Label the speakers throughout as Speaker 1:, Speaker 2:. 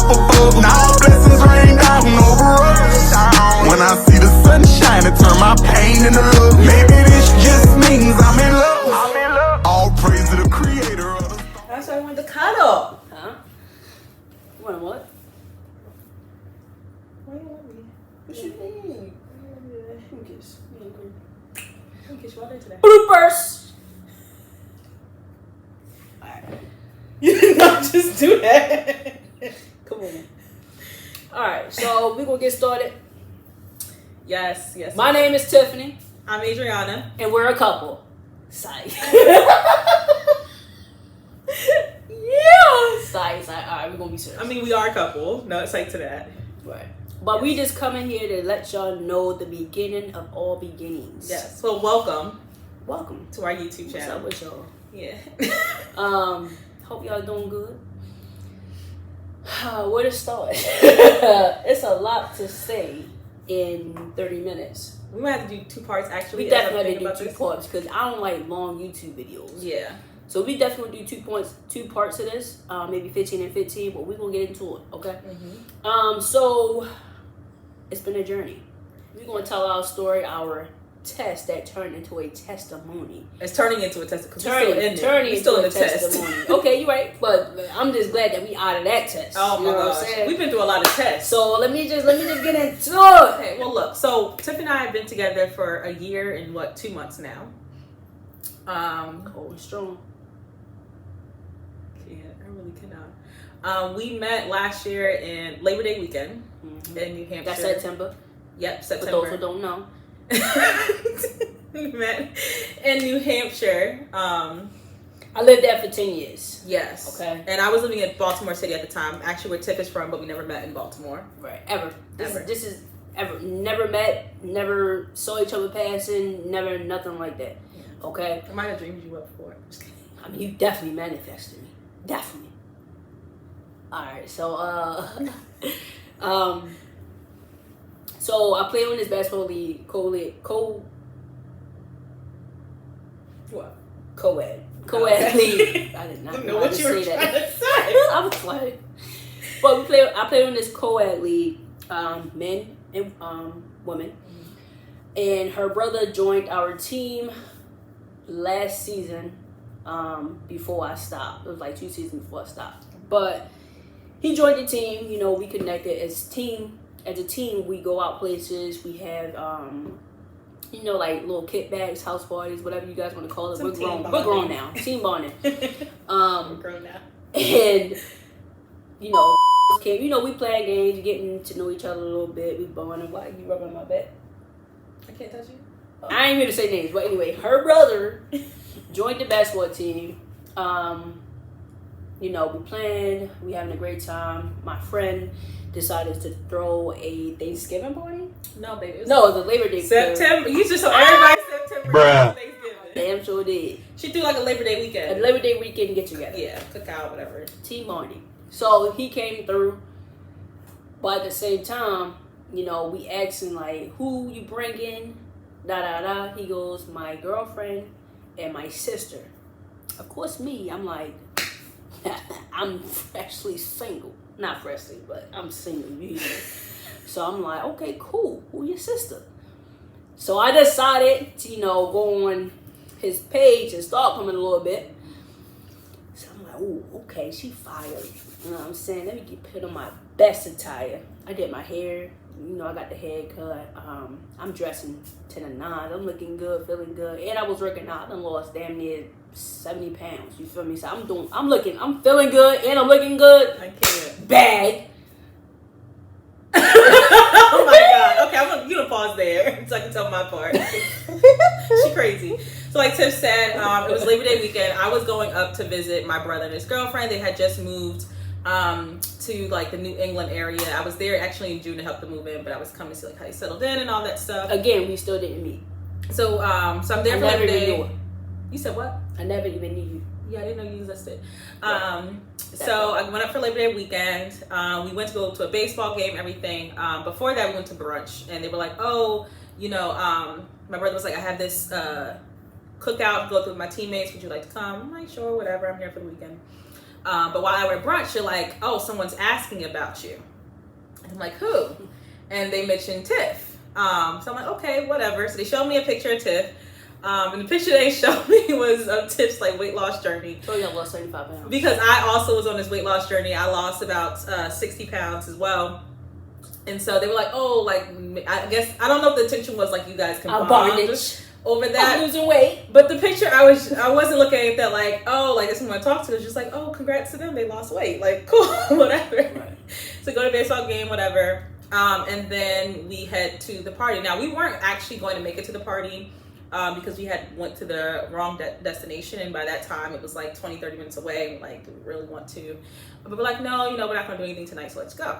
Speaker 1: above. Now blessings rain down over us. When I see the sunshine, it turn my pain into love. Maybe this just means I'm in love. All praise to the creator of the.
Speaker 2: That's why I wanted to cuddle.
Speaker 3: Huh? You want what?
Speaker 2: Why you love me?
Speaker 3: What you mean?
Speaker 2: Let me kiss. Let me kiss you all day today.
Speaker 3: Bloopers!
Speaker 2: Alright. You did not just do that.
Speaker 3: Come on. Alright, so we're gonna get started.
Speaker 2: Yes.
Speaker 3: My name is Tiffany.
Speaker 2: I'm Adriana.
Speaker 3: And we're a couple. Sigh.
Speaker 2: Yeah.
Speaker 3: Sigh. Alright, we're gonna be serious.
Speaker 2: I mean, we are a couple. No, it's like to that.
Speaker 3: Right. But we just come in here to let y'all know the beginning of all beginnings.
Speaker 2: Yes. Well, welcome
Speaker 3: To
Speaker 2: our YouTube
Speaker 3: What's
Speaker 2: channel.
Speaker 3: up with y'all?
Speaker 2: Yeah.
Speaker 3: Hope y'all doing good. Where to start? It's a lot to say in 30 minutes.
Speaker 2: We might have to do 2 parts actually.
Speaker 3: We definitely have to do 2 parts because I don't like long YouTube videos.
Speaker 2: Yeah.
Speaker 3: So we definitely do 2 parts of this, maybe 15 and 15, but we're gonna get into it, okay?
Speaker 2: Mm-hmm.
Speaker 3: So it's been a journey. We're gonna tell our story, our test that turned into a testimony.
Speaker 2: It's turning into a test.
Speaker 3: Turning into a testimony. Okay, you're right, but I'm just glad that we out of that test.
Speaker 2: Oh my
Speaker 3: you know
Speaker 2: gosh, we've been through a lot of tests.
Speaker 3: So let me just get into it.
Speaker 2: Okay, well look, so Tiff and I have been together for a year and 2 months now.
Speaker 3: Cold and strong.
Speaker 2: Yeah, I really cannot. We met last year in Labor Day weekend in New Hampshire.
Speaker 3: That's September.
Speaker 2: Yep, September.
Speaker 3: For those who don't know.
Speaker 2: We met in New Hampshire.
Speaker 3: I lived there for 10 years.
Speaker 2: Yes.
Speaker 3: Okay.
Speaker 2: And I was living in Baltimore City at the time. Actually, where Tiff is from, but we never met in Baltimore.
Speaker 3: Right. Ever.
Speaker 2: Ever.
Speaker 3: This is ever. Never met, never saw each other passing, never nothing like that.
Speaker 2: Yeah.
Speaker 3: Okay?
Speaker 2: I might have dreamed you up before. Just kidding.
Speaker 3: I mean, you definitely manifested me. Definitely. Alright, so, so I play on this basketball league,
Speaker 2: What?
Speaker 3: co-ed
Speaker 2: Okay.
Speaker 3: league. I did not
Speaker 2: know what you were trying to say.
Speaker 3: I was like, but I play on this co-ed league, men and women, and her brother joined our team last season. Before I stopped, it was like 2 seasons before I stopped. But he joined the team. You know, we connected as a team. We go out places. We have you know, like little kickbacks, house parties, whatever you guys want to call it. We're grown now. Team bonding.
Speaker 2: We're grown now.
Speaker 3: And you know, came. You know, we playing games, getting to know each other a little bit. We bonding. Why you rubbing my back?
Speaker 2: I can't touch you. Oh.
Speaker 3: I ain't here to say names, but anyway, her brother joined the basketball team. You know, we playing, we having a great time. My friend decided to throw a Thanksgiving party.
Speaker 2: No, baby.
Speaker 3: No, it was a Labor Day.
Speaker 2: September. You just told everybody September.
Speaker 1: Bruh.
Speaker 2: Thanksgiving.
Speaker 3: Damn sure did.
Speaker 2: She threw like a Labor Day weekend.
Speaker 3: A Labor Day weekend get together.
Speaker 2: Yeah, cookout, whatever.
Speaker 3: Team bonding. So he came through, but at the same time, you know, we asking like, who you bringing? Da da da. He goes, my girlfriend and my sister. Of course, me. I'm like, I'm freshly single. Not freshly, but I'm single. You know? So I'm like, okay, cool. Who your sister? So I decided to, you know, go on his page and start coming a little bit. So I'm like, ooh, okay, she fired. You know what I'm saying? Let me put on my best attire. I did my hair. You know, I got the haircut. I'm dressing to the nines. I'm looking good, feeling good. And I was working out. I done lost damn near 70 pounds. You feel me? So I'm feeling good and I'm looking good.
Speaker 2: I can't.
Speaker 3: Bag.
Speaker 2: Oh my god. Okay, you gonna pause there so I can tell my part. She crazy. So like Tiff said, it was Labor Day weekend. I was going up to visit my brother and his girlfriend. They had just moved to like the New England area. I was there actually in June to help them move in, but I was coming to see like how they settled in and all that stuff.
Speaker 3: Again, we still didn't meet.
Speaker 2: So I'm there for Labor Day. You said what?
Speaker 3: I never even knew you.
Speaker 2: Yeah, I didn't know you existed. So I went up for Labor Day weekend. We went to go to a baseball game, everything. Before that, we went to brunch, and they were like, "Oh, you know," my brother was like, "I have this cookout, go with my teammates. Would you like to come?" I'm like, "Sure, whatever. I'm here for the weekend." But while I were at brunch, you're like, oh, someone's asking about you. And I'm like, who? And they mentioned Tiff. So I'm like, okay, whatever. So they showed me a picture of Tiff. And the picture they showed me was of Tiff's like weight loss journey.
Speaker 3: So you lost 75 pounds.
Speaker 2: Because I also was on this weight loss journey. I lost about 60 pounds as well. And so they were like, oh, like, I guess, I don't know if the intention was like you guys can bond over that.
Speaker 3: I'm losing weight.
Speaker 2: But the picture, I wasn't looking at that like, oh, like, that's someone I talked to. It's just like, oh, congrats to them. They lost weight. Like, cool, whatever.
Speaker 3: Right.
Speaker 2: So go to baseball game, whatever. And then we head to the party. Now, we weren't actually going to make it to the party because we had went to the wrong destination. And by that time, it was like 20, 30 minutes away. And like, didn't really want to. But we're like, no, we're not going to do anything tonight, so let's go.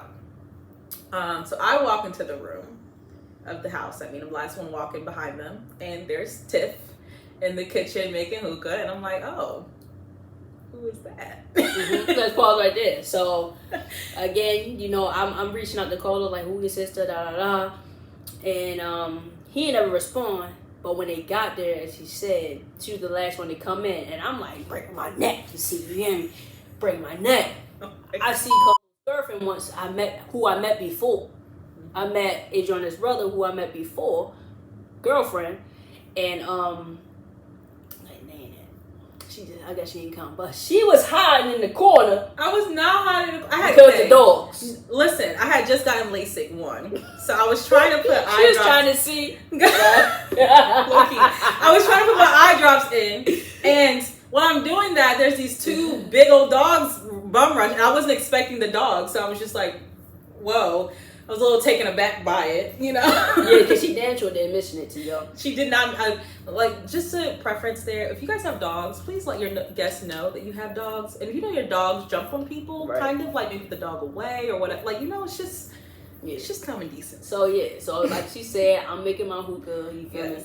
Speaker 2: So I walk into the room of the house. I mean, I'm the last one walking behind them. And there's Tiff in the kitchen making hookah. And I'm like, oh, who is that?
Speaker 3: Let's pause right there. So, again, I'm reaching out to Cola, like, who your sister, da-da-da. And he didn't ever respond. But when they got there, as he said, she was the last one to come in. And I'm like, breaking my neck. You see, you hear me? Break my neck. I see Cola's girlfriend once who I met before. I met Adriana's brother, who I met before, girlfriend, and I guess she didn't come, but she was hiding in the corner.
Speaker 2: I was not hiding. I had
Speaker 3: because the dogs.
Speaker 2: Listen, I had just gotten LASIK one, so I was trying to put eye drops.
Speaker 3: She was trying to see.
Speaker 2: I was trying to put my eye drops in, and while I'm doing that, there's these two big old dogs bum rush, and I wasn't expecting the dog, so I was just like, whoa. I was a little taken aback by it,
Speaker 3: Yeah, because she damn sure didn't mention it to y'all.
Speaker 2: She did not. Just a preference there. If you guys have dogs, please let your guests know that you have dogs. And if you know your dogs jump on people,
Speaker 3: right,
Speaker 2: kind of like maybe the dog away or whatever. Like, it's just common decency.
Speaker 3: So like she said, I'm making my hookah. You feel me?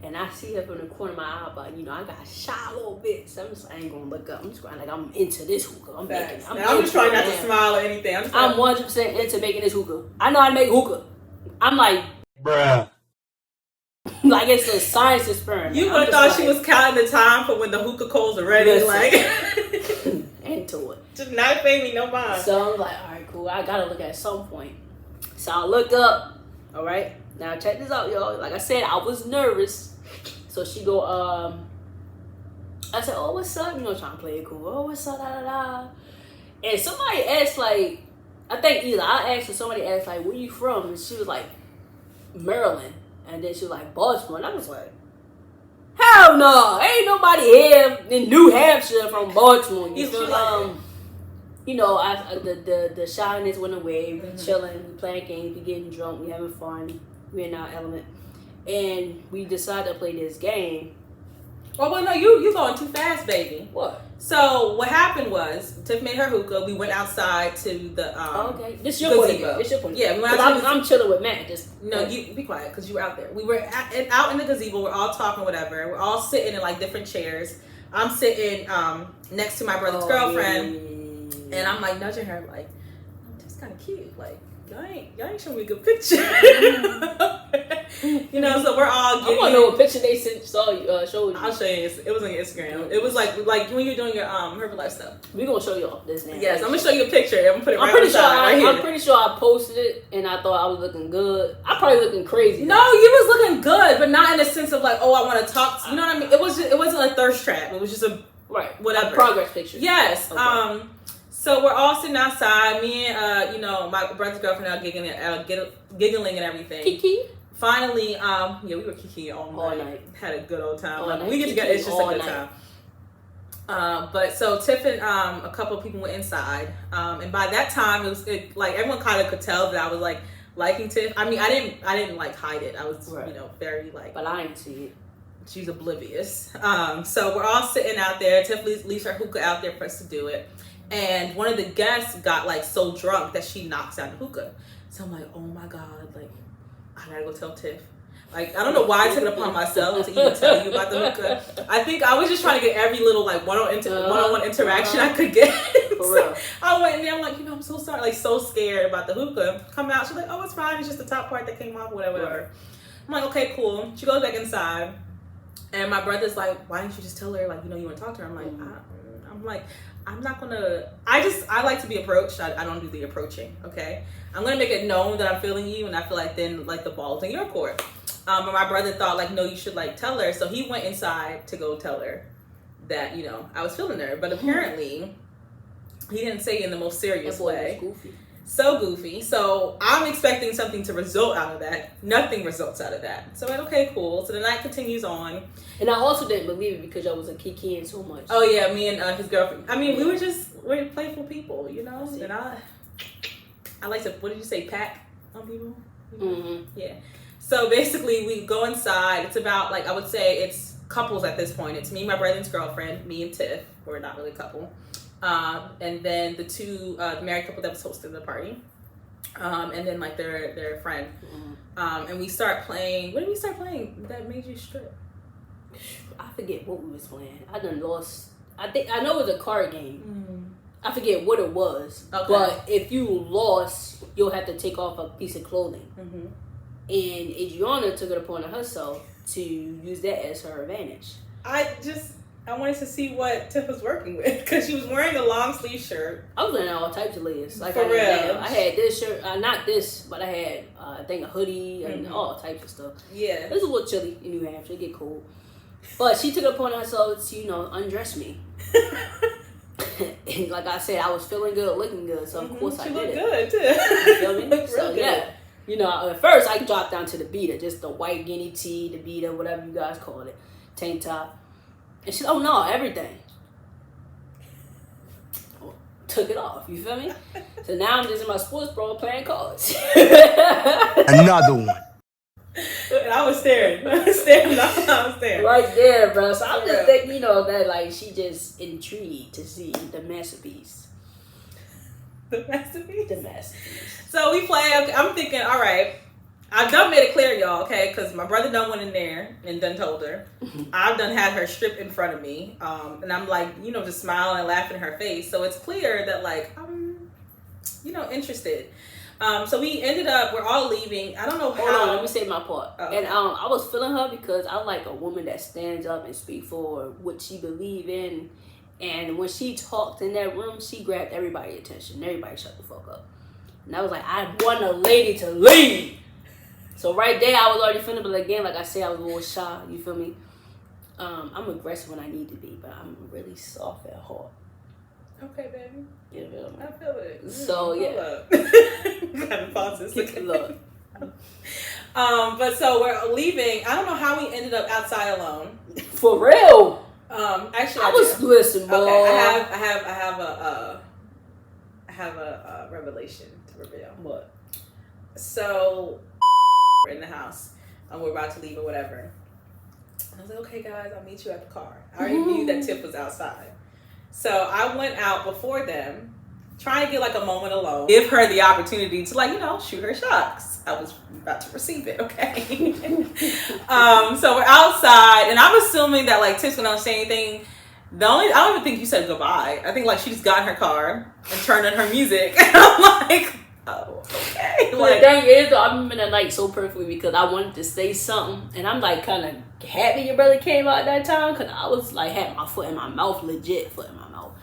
Speaker 3: And I see her from the corner of my eye, but I got shy a little bit. So I ain't gonna look up. I'm just going like I'm into this hookah. I'm
Speaker 2: just trying not to smile or anything.
Speaker 3: I'm 100% into making this hookah. I know how to make hookah. I'm like, bruh. Like it's a science experiment.
Speaker 2: You would have thought she was counting the time for when the hookah coals are ready.
Speaker 3: Listen. Into it.
Speaker 2: Just not pay me no mind.
Speaker 3: So I'm like, all right, cool. I gotta look at some point. So I look up. All right. Now check this out, y'all. Like I said, I was nervous. So she go, I said, oh, what's up? Trying to play it cool. Oh, what's up? Da, da, da. And somebody asked, like, I think either I asked or somebody asked, like, where you from? And she was like, Maryland. And then she was like, Baltimore. And I was like, hell no. Ain't nobody here in New Hampshire from Baltimore. You feel the shyness went away. We chilling, we playing games, we getting drunk, we having fun. We in our element. And we decided to play this game.
Speaker 2: Oh, well, no, you going too fast, baby.
Speaker 3: What?
Speaker 2: So what happened was, Tiff made her hookah. We went outside to the
Speaker 3: okay. This your point. This your point.
Speaker 2: Yeah, we went
Speaker 3: I'm chilling with Matt.
Speaker 2: You be quiet because you were out there. We were out in the gazebo. We're all talking, whatever. We're all sitting in like different chairs. I'm sitting next to my brother's girlfriend, and I'm like nudging her, like, oh, that's kind of cute. Like, y'all ain't showing me a good picture. So we're all getting.
Speaker 3: I want to know what picture they showed you.
Speaker 2: I'll show you. It was on your Instagram. It was like when you're doing your Herbalife stuff.
Speaker 3: We're gonna show y'all this now.
Speaker 2: Yes, I'm gonna show you a picture. I'm gonna put it right
Speaker 3: I'm pretty sure I posted it and I thought I was looking good. I probably looking crazy.
Speaker 2: No, you was looking good, but not in the sense of like, oh, I want to talk. You know what I mean? It wasn't a thirst trap. It was just a whatever
Speaker 3: a progress picture.
Speaker 2: Yes.
Speaker 3: Okay.
Speaker 2: So we're all sitting outside. Me and my brother's girlfriend are giggling and everything.
Speaker 3: Kiki.
Speaker 2: Finally, we were kikiing all night. Had a good old time. Like, we get together, it's just a good time. But so Tiff and a couple of people went inside, and by that time it was like everyone kind of could tell that I was like liking Tiff. I mean, I didn't like hide it. I was very like.
Speaker 3: But I didn't see it.
Speaker 2: She's oblivious. So we're all sitting out there. Tiff leaves her hookah out there for us to do it, and one of the guests got like so drunk that she knocks out the hookah. So I'm like, oh my god, like. I gotta go tell Tiff. Like, I don't know why I took it upon myself to even tell you about the hookah. I think I was just trying to get every little like one-on-one interaction I could get.
Speaker 3: For real.
Speaker 2: I went in there, I'm like, I'm so sorry, like so scared about the hookah. Come out, she's like, oh, it's fine, it's just the top part that came off, whatever. I'm like, okay, cool. She goes back inside, and my brother's like, why didn't you just tell her, like, you want to talk to her? I'm like, I'm I'm like, I'm not gonna. I like to be approached. I don't do the approaching. Okay, I'm gonna make it known that I'm feeling you, and I feel like then like the ball's in your court. But my brother thought like, no, you should like tell her. So he went inside to go tell her that I was feeling her. But apparently, he didn't say it in the most serious way.
Speaker 3: Was goofy.
Speaker 2: So goofy. So I'm expecting something to result out of that. Nothing results out of that. So I'm like, okay, cool. So the night continues on.
Speaker 3: And I also didn't believe it because I was kikiing so much.
Speaker 2: Oh yeah, me and his girlfriend. I mean, we're playful people, And I like to, what did you say, pack on people?
Speaker 3: Mm-hmm.
Speaker 2: Yeah. So basically, we go inside. It's about I would say it's couples at this point. It's me, my brother's girlfriend, me and Tiff. We're not really a couple. And then the two married couple that was hosting the party. And then their friend.
Speaker 3: Mm-hmm.
Speaker 2: And we start playing. What did we start playing that made you strip?
Speaker 3: I forget what we was playing. I done lost. I know it was a card game. I forget what it was.
Speaker 2: Okay.
Speaker 3: But if you lost, you'll have to take off a piece of clothing.
Speaker 2: Mm-hmm.
Speaker 3: And Adriana took it upon herself to use that as her advantage.
Speaker 2: I wanted to see what Tiff was working with because she was wearing a long sleeve shirt.
Speaker 3: I was wearing all types of layers.
Speaker 2: For real.
Speaker 3: I had this shirt, not this, but I had I think a hoodie and all types of stuff.
Speaker 2: Yeah.
Speaker 3: It was a little chilly in New Hampshire. It get cold. But she took it upon herself to, undress me. And like I said, I was feeling good, looking good, so of course I did it.
Speaker 2: She looked good too.
Speaker 3: You feel me?
Speaker 2: Looked
Speaker 3: So
Speaker 2: real good.
Speaker 3: yeah. At first I dropped down to the beater, just the white guinea tee, the beater, whatever you guys call it, tank top. And she said, oh no, everything. Took it off, you feel me? So now I'm just in my sports bra playing cards.
Speaker 1: Another one.
Speaker 2: And I was staring. I was staring.
Speaker 3: Right there, bro. So I'm just
Speaker 2: Yeah.
Speaker 3: thinking, that she just intrigued to see the masterpiece.
Speaker 2: The masterpiece?
Speaker 3: The masterpiece.
Speaker 2: So we play. Okay, I'm thinking, all right. I done made it clear, y'all, okay? Because my brother done went in there and done told her. I've done had her strip in front of me. And I'm like, just smiling and laughing in her face. So it's clear that, I'm, interested. So we ended up, we're all leaving. I don't know how.
Speaker 3: Hold on, let me say my part.
Speaker 2: Oh.
Speaker 3: And I was feeling her because I like a woman that stands up and speaks for what she believes in. And when she talked in that room, she grabbed everybody's attention. Everybody shut the fuck up. And I was like, I want a lady to lead. So right there, I was already feeling, but again, like I said, I was a little shy. You feel me? I'm aggressive when I need to be, but I'm really soft at heart.
Speaker 2: Okay, baby.
Speaker 3: You feel me?
Speaker 2: I feel it.
Speaker 3: So, yeah.
Speaker 2: Gotta pause this.
Speaker 3: Look.
Speaker 2: But so we're leaving. I don't know how we ended up outside alone.
Speaker 3: For real.
Speaker 2: Actually,
Speaker 3: I was listen, boy.
Speaker 2: Okay, I have a revelation to reveal.
Speaker 3: What?
Speaker 2: So we're in the house and we're about to leave or whatever. And I was like, okay, guys, I'll meet you at the car. I already knew that Tiff was outside. So I went out before them, trying to get a moment alone. Give her the opportunity to shoot her shots. I was about to receive it, okay? So we're outside and I'm assuming that Tiff's gonna say anything. I don't even think you said goodbye. I think she just got in her car and turned on her music. And I'm like, oh, okay.
Speaker 3: The thing is, though, I remember that night so perfectly because I wanted to say something, and I'm kind of happy your brother came out that time because I was had my foot in my mouth, legit foot in my mouth.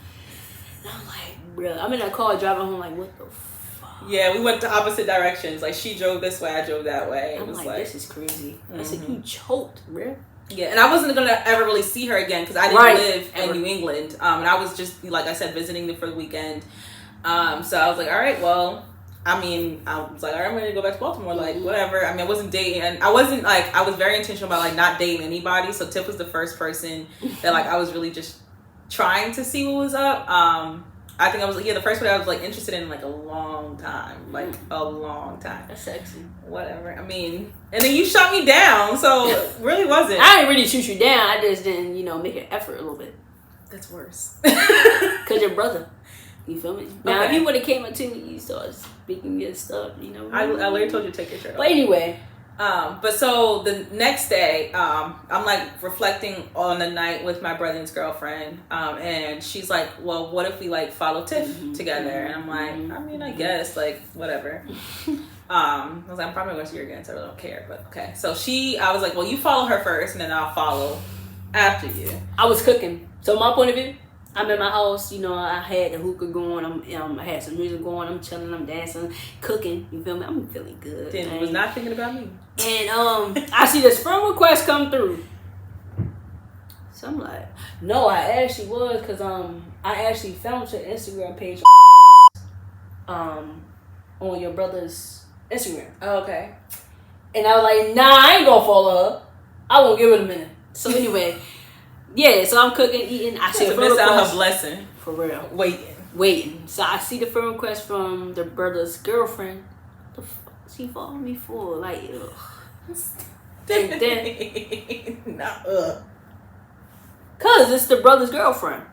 Speaker 3: And I'm like, bro, I'm in that car driving home, what the fuck?
Speaker 2: Yeah, we went to opposite directions. She drove this way, I drove that way.
Speaker 3: I'm
Speaker 2: was
Speaker 3: this is crazy. I said, you choked, bro.
Speaker 2: Yeah, and I wasn't gonna ever really see her again because I didn't live in New England, and I was just like I said visiting for the weekend. So I was like, all right, well, I was like, all right, I'm gonna go back to Baltimore, whatever. I wasn't dating, and I wasn't I was very intentional about not dating anybody. So Tiff was the first person that I was really just trying to see what was up. I think I was the first one I was interested in a long time, a long time.
Speaker 3: That's sexy.
Speaker 2: Whatever. And then you shot me down, so it really wasn't.
Speaker 3: I didn't really shoot you down. I just didn't, make an effort a little bit.
Speaker 2: That's worse.
Speaker 3: Cause your brother. You feel me? Now,
Speaker 2: Okay.
Speaker 3: if you would have came up to me, you started speaking good stuff,
Speaker 2: I literally told you to take your shirt off.
Speaker 3: But anyway.
Speaker 2: But so the next day, I'm reflecting on the night with my brother's girlfriend. And she's like, well, what if we follow Tiff together? And I'm like, I guess whatever. I was like, I'm probably going to see her again, so I really don't care, but okay. So I was like, well, you follow her first and then I'll follow after you.
Speaker 3: I was cooking. So my point of view, I'm in my house, you know, I had the hookah going, I had some music going, I'm chilling, I'm dancing, cooking, you feel me? I'm feeling good.
Speaker 2: Then was not thinking about me.
Speaker 3: And I see this friend request come through. So I'm like, no, I actually was, because I actually found your Instagram page on your brother's Instagram.
Speaker 2: Oh, okay.
Speaker 3: And I was like, nah, I ain't gonna follow her. I won't give it a minute. So anyway, yeah, so I'm cooking, eating. I see a friend
Speaker 2: miss out
Speaker 3: request.
Speaker 2: her blessing.
Speaker 3: For real.
Speaker 2: Waiting.
Speaker 3: So I see the friend request from the brother's girlfriend. The fuck she followed me for? Like, ugh. And then,
Speaker 2: Nah,
Speaker 3: cause it's the brother's girlfriend.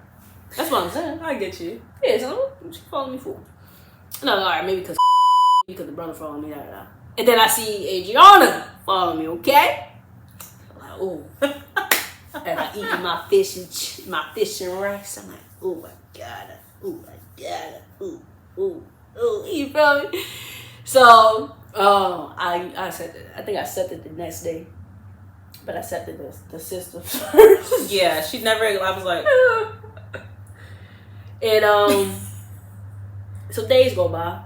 Speaker 3: That's what I'm saying.
Speaker 2: I get you.
Speaker 3: Yeah, so what she followed me for? No, alright, maybe because the brother followed me. And then I see Adriana follow me. Okay. I'm like, ooh. And I eat my fish and rice. I'm like, oh, I gotta. Ooh, I gotta. Ooh. You feel me? So, I said that. I think I said it the next day. But I said it the sister first.
Speaker 2: Yeah, she never. I was like,
Speaker 3: and so days go by.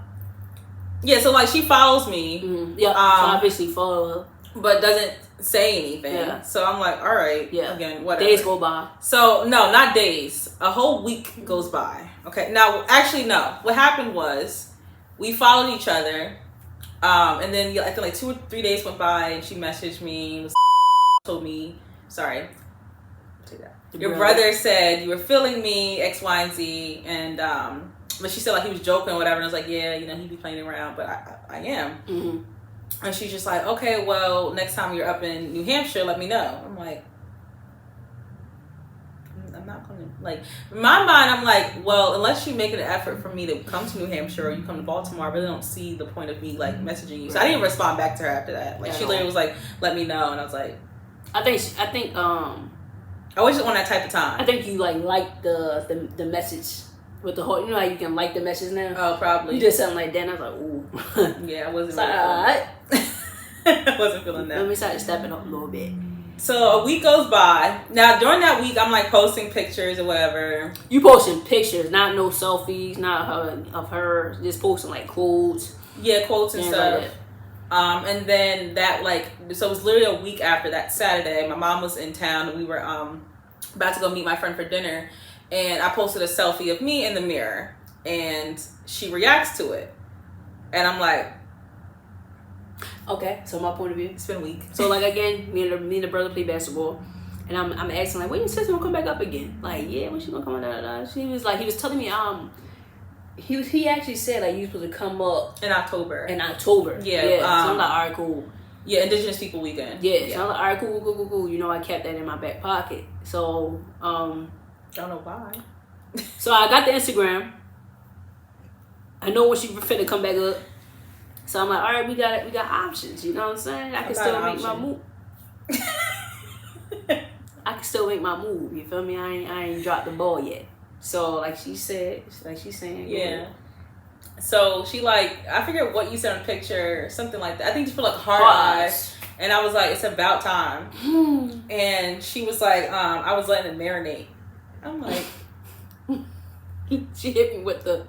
Speaker 2: yeah. So like, she follows me,
Speaker 3: Yeah, so I obviously follow her.
Speaker 2: but doesn't say anything.
Speaker 3: Yeah.
Speaker 2: So I'm like, all right.
Speaker 3: Yeah.
Speaker 2: Again, whatever.
Speaker 3: Days go by.
Speaker 2: So no, not days. A whole week goes by. Okay. Now, actually, no. What happened was we followed each other, and then I think like 2 or 3 days went by, and she messaged me, told me, sorry, say that. Your brother said you were feeling me, X, Y, and Z, and but she said like he was joking or whatever, and I was like, yeah, you know, he'd be playing around, but I am.
Speaker 3: Mm-hmm.
Speaker 2: And she's just like, okay, well, next time you're up in New Hampshire, let me know. I'm like, I'm not gonna, like, in my mind, I'm like, well, unless you make an effort for me to come to New Hampshire or you come to Baltimore, I really don't see the point of me like messaging you. So I didn't respond back to her after that. Like, she literally was like, let me know, and I was like,
Speaker 3: I think
Speaker 2: I was just on that type of time.
Speaker 3: I think you like the message with the whole, you know how you can like the message now?
Speaker 2: Oh, probably.
Speaker 3: You did something like that, and I was like, ooh.
Speaker 2: Yeah, I wasn't.
Speaker 3: It's like, alright.
Speaker 2: I wasn't feeling that.
Speaker 3: Let me start stepping up a little bit.
Speaker 2: So a week goes by. Now during that week, I'm like posting pictures or whatever.
Speaker 3: You posting pictures, not no selfies, not of her, just posting like quotes.
Speaker 2: Yeah, quotes and stuff.
Speaker 3: Like
Speaker 2: and then that like, so it was literally a week after that Saturday. My mom was in town, and we were about to go meet my friend for dinner. And I posted a selfie of me in the mirror, and she reacts to it, and I'm like,
Speaker 3: okay, so my point of view.
Speaker 2: it's been a week.
Speaker 3: So like again, me and the brother play basketball, and I'm asking like, when your sister gonna come back up again? Like, yeah, when she gonna come out? She was like, he was telling me he actually said like you supposed to come up
Speaker 2: In October.
Speaker 3: Yeah. So I'm like, all right, cool.
Speaker 2: Yeah, Indigenous People Weekend.
Speaker 3: Yeah. So I'm like, all right, cool. You know, I kept that in my back pocket. So
Speaker 2: Don't know why.
Speaker 3: so I got the Instagram. I know when she finna come back up. So I'm like, all right, we got options. You know what I'm saying? I can still make my move. I can still make my move. You feel me? I ain't dropped the ball yet. So like she's saying,
Speaker 2: Yeah. So she like, I forget what you said on the picture, something like that. I think you put like heart eyes. And I was like, it's about time. And she was like, I was letting it marinate. I'm like,
Speaker 3: She hit me with the,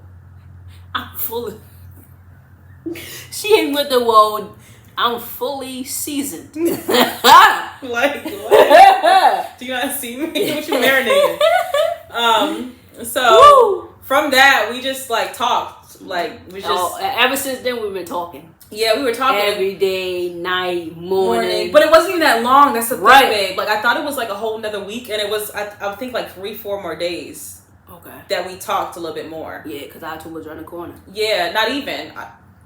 Speaker 3: she hit me with the, well, I'm fully seasoned.
Speaker 2: like what? Do you not see me? What you marinating? So
Speaker 3: Woo!
Speaker 2: From that, we just like talked. Like we just
Speaker 3: ever since then we've been talking.
Speaker 2: Yeah, we were talking
Speaker 3: every day, night, morning.
Speaker 2: But it wasn't even that long. That's the thing,
Speaker 3: Right.
Speaker 2: babe. Like I thought it was like a whole nother week, and it was I think like 3-4 more days.
Speaker 3: Okay.
Speaker 2: That we talked a little bit more.
Speaker 3: Yeah, because October's around the corner.
Speaker 2: Yeah, not even.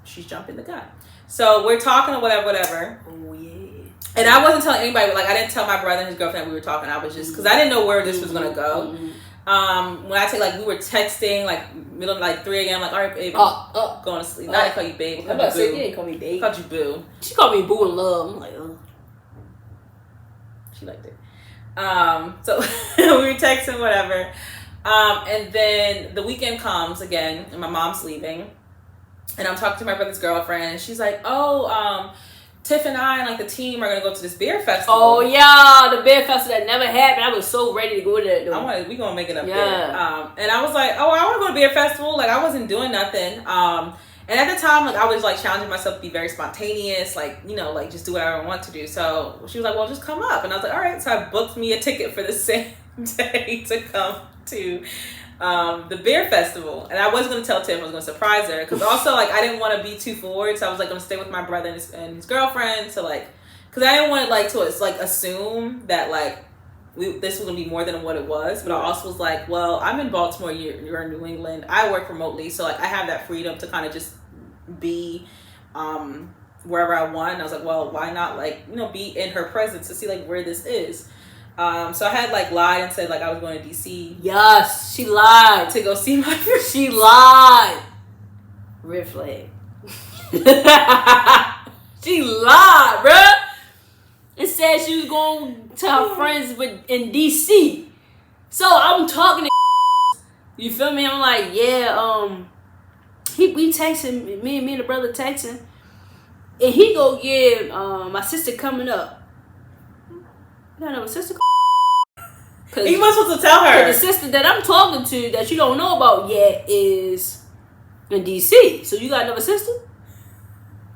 Speaker 2: She's jumping the gun. So we're talking or whatever.
Speaker 3: Oh yeah.
Speaker 2: And I wasn't telling anybody. Like I didn't tell my brother and his girlfriend we were talking. I was just because I didn't know where this was gonna go. When I say like we were texting like middle of like 3 a.m. like all right babe, going to sleep. Now I call you babe.
Speaker 3: I'm about to say you didn't call me babe.
Speaker 2: I called you boo.
Speaker 3: She called me boo in love. I'm like,
Speaker 2: She liked it. So we were texting whatever. And then the weekend comes again, and my mom's leaving, and I'm talking to my brother's girlfriend, and she's like, "Oh, Tiff and I and like the team are gonna go to this beer festival.
Speaker 3: Oh yeah, the beer festival that never happened. I was so ready to go to that though.
Speaker 2: We gonna make it up there.
Speaker 3: Yeah.
Speaker 2: And I was like, oh, I want to go to beer festival. Like I wasn't doing nothing. And at the time, like I was like challenging myself to be very spontaneous, like like just do whatever I want to do. So she was like, well, just come up, and I was like, all right. So I booked me a ticket for the same day to come to the beer festival, and I wasn't gonna tell Tiff. I was gonna surprise her because also like I didn't want to be too forward, so I was like gonna stay with my brother and his girlfriend. So like, because I didn't want like to like assume that like this was gonna be more than what it was. But I also was like, well, I'm in Baltimore, you're in New England. I work remotely, so like I have that freedom to kind of just be wherever I want. And I was like, well, why not like be in her presence to see like where this is. So I had like lied and said like I was going to DC.
Speaker 3: Yes, she lied
Speaker 2: to go see my friend.
Speaker 3: She lied. Red flag. She lied, bruh. And said she was going to her friends in DC. So I'm talking to you feel me? I'm like, yeah, we texting, me and the brother texting. And he go, yeah, my sister coming up. You got a sister?
Speaker 2: He was supposed to tell her.
Speaker 3: The sister that I'm talking to that you don't know about yet is in DC. So you got another sister?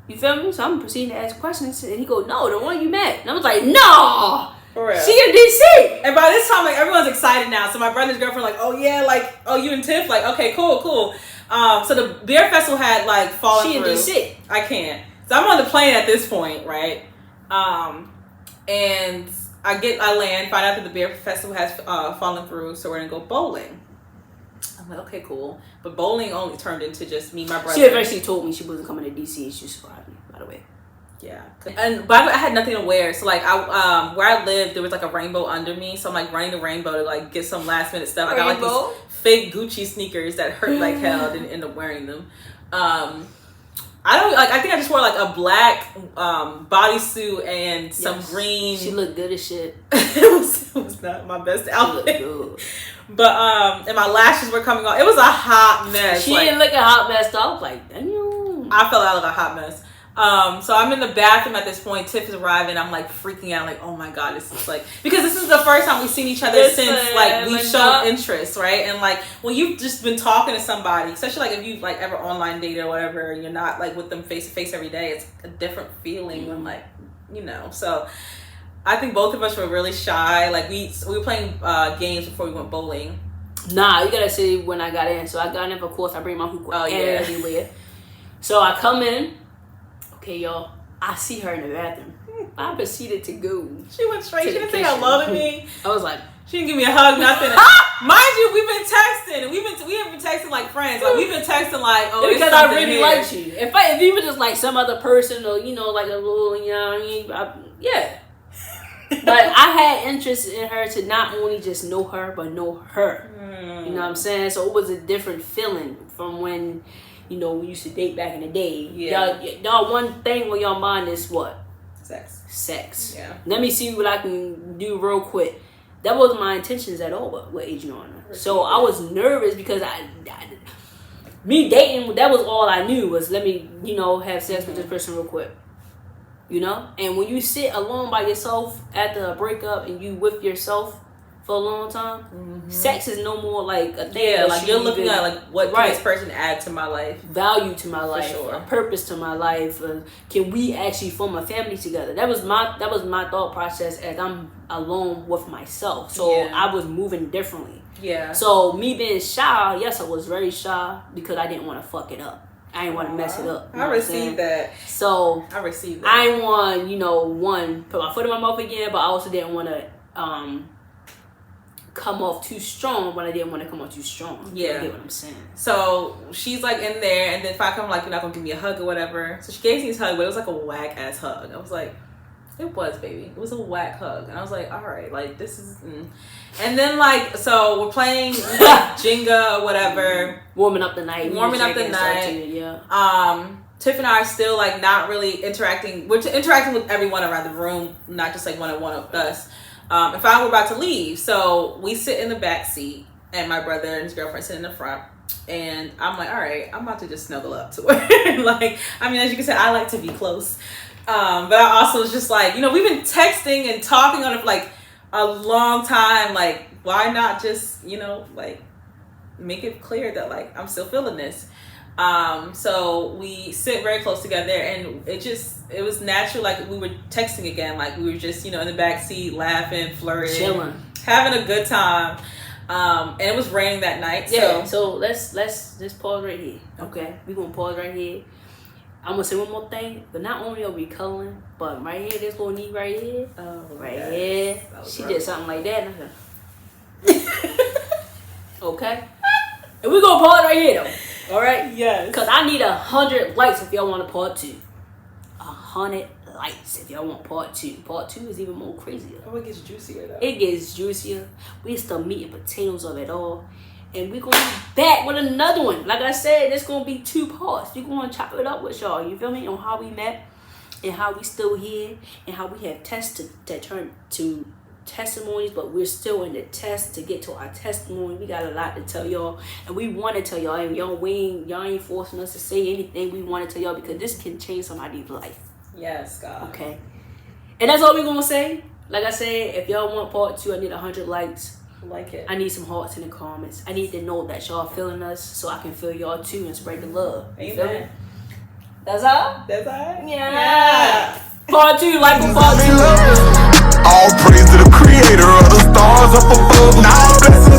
Speaker 3: You feel me? So I'm proceeding to ask questions, and he go, "No, the one you met." And I was like, "No,
Speaker 2: for real.
Speaker 3: She in DC."
Speaker 2: And by this time, like everyone's excited now. So my brother's girlfriend, like, "Oh yeah, like, oh you and Tiff, like, okay, cool." So the beer festival had like fallen through.
Speaker 3: She in DC.
Speaker 2: I can't. So I'm on the plane at this point, right? And I land, find out that the beer festival has fallen through, so we're gonna go bowling. I'm like, okay, cool. But bowling only turned into just me, my brother.
Speaker 3: She eventually told me she wasn't coming to DC. She surprised me, by the way.
Speaker 2: Yeah. But I had nothing to wear. So like where I lived, there was like a rainbow under me. So I'm like running the rainbow to like get some last minute stuff. I got like these fake Gucci sneakers that hurt like hell. Didn't end up wearing them. I think I just wore like a black bodysuit and some green.
Speaker 3: She looked good as shit.
Speaker 2: it was not my best outfit. Good. But and my lashes were coming off. It was a hot mess.
Speaker 3: She didn't look a hot mess though. I was like, damn.
Speaker 2: I felt like a hot mess. So I'm in the bathroom at this point. Tiff is arriving. I'm like freaking out. Like, oh my god, this is like because this is the first time we've seen each other since like we showed interest, right? And like when you've just been talking to somebody, especially like if you like ever online date or whatever, and you're not like with them face to face every day, it's a different feeling when like So I think both of us were really shy. Like we were playing games before we went bowling.
Speaker 3: Nah, you gotta see when I got in. So I got in, of course. I bring my hookah everywhere. So I come in. Okay, y'all. I see her in the bathroom. I proceeded to go.
Speaker 2: She went straight. She didn't say hello to me.
Speaker 3: I was like,
Speaker 2: she didn't give me a hug, nothing. Mind you, we've been texting, and we haven't been texting like friends. Like we've been texting like, oh,
Speaker 3: because I really liked you. If you were just like some other person, or like a little, yeah. But I had interest in her to not only just know her, but know her. You know what I'm saying? So it was a different feeling from when. We used to date back in the day. Yeah. Y'all one thing on your mind is what? Sex. Yeah. Let me see what I can do real quick. That wasn't my intentions at all with Agent Honor. So I was nervous because me dating, that was all I knew was let me, have sex with this person real quick. And when you sit alone by yourself after a breakup and you with yourself for a long time, sex is no more like a thing.
Speaker 2: Yeah, like you're looking at like what can this person add to my life,
Speaker 3: value to my life, a purpose to my life. Can we actually form a family together? That was my thought process as I'm alone with myself. So I was moving differently. Yeah. So me being shy, yes, I was very shy because I didn't want to fuck it up. I didn't want to mess it up.
Speaker 2: I received that.
Speaker 3: So
Speaker 2: I received that.
Speaker 3: I didn't want, put my foot in my mouth again, but I also didn't want to come off too strong when I didn't want to come off too strong. Yeah. You get what I'm saying? So she's like in there, and then if I come like, you're not going to give me a hug or whatever. So she gave me this hug, but it was like a whack ass hug. I was like, it was, baby. It was a whack hug. And I was like, all right, like this is... And then like, so we're playing Jenga or whatever. Warming up the night. Yeah. Tiff and I are still like not really interacting. We're interacting with everyone around the room, not just like one-on-one of us. And finally we're about to leave. So we sit in the back seat
Speaker 2: and my brother and his girlfriend sitting in the front. And I'm like, all right, I'm about to just snuggle up to her. Like, I mean, as you can see, I like to be close. But I also was just like, we've been texting and talking on it for like a long time. Like, why not just, like make it clear that like I'm still feeling this. So we sit very close together, and it was natural. Like we were texting again, like we were just, in the back seat laughing, flirting,
Speaker 3: chilling,
Speaker 2: having a good time. And it was raining that night.
Speaker 3: Yeah. So let's just pause right here. Okay, we're gonna pause right here. I'm gonna say one more thing, but not only are we cuddling, but right here, this little knee right here, here, she did something like that. Okay, and we're gonna pause right here though. All right.
Speaker 2: Yes.
Speaker 3: Cause I need 100 likes if y'all want a part 2. 100 likes if y'all want part 2. Part 2 is even more crazier.
Speaker 2: Oh, it gets juicier though.
Speaker 3: It gets juicier. We still meat and potatoes of it all. And we're gonna be back with another one. Like I said, it's gonna be 2 parts. We're gonna chop it up with y'all. You feel me? On how we met and how we still here and how we have tests that turn to testimonies, but we're still in the test to get to our testimony. We got a lot to tell y'all, and we want to tell y'all. And y'all ain't forcing us to say anything. We want to tell y'all because this can change somebody's life.
Speaker 2: Yes, God.
Speaker 3: Okay. And that's all we're gonna say. Like I said, if y'all want part 2, I need 100 likes.
Speaker 2: Like it.
Speaker 3: I need some hearts in the comments. I need to know that y'all feeling us so I can feel y'all too and spread the love. You feel me? That's all?
Speaker 2: That's all?
Speaker 3: Yeah. Part 2, like a part 2.
Speaker 1: All praise to the creator of the stars up above. Now blessings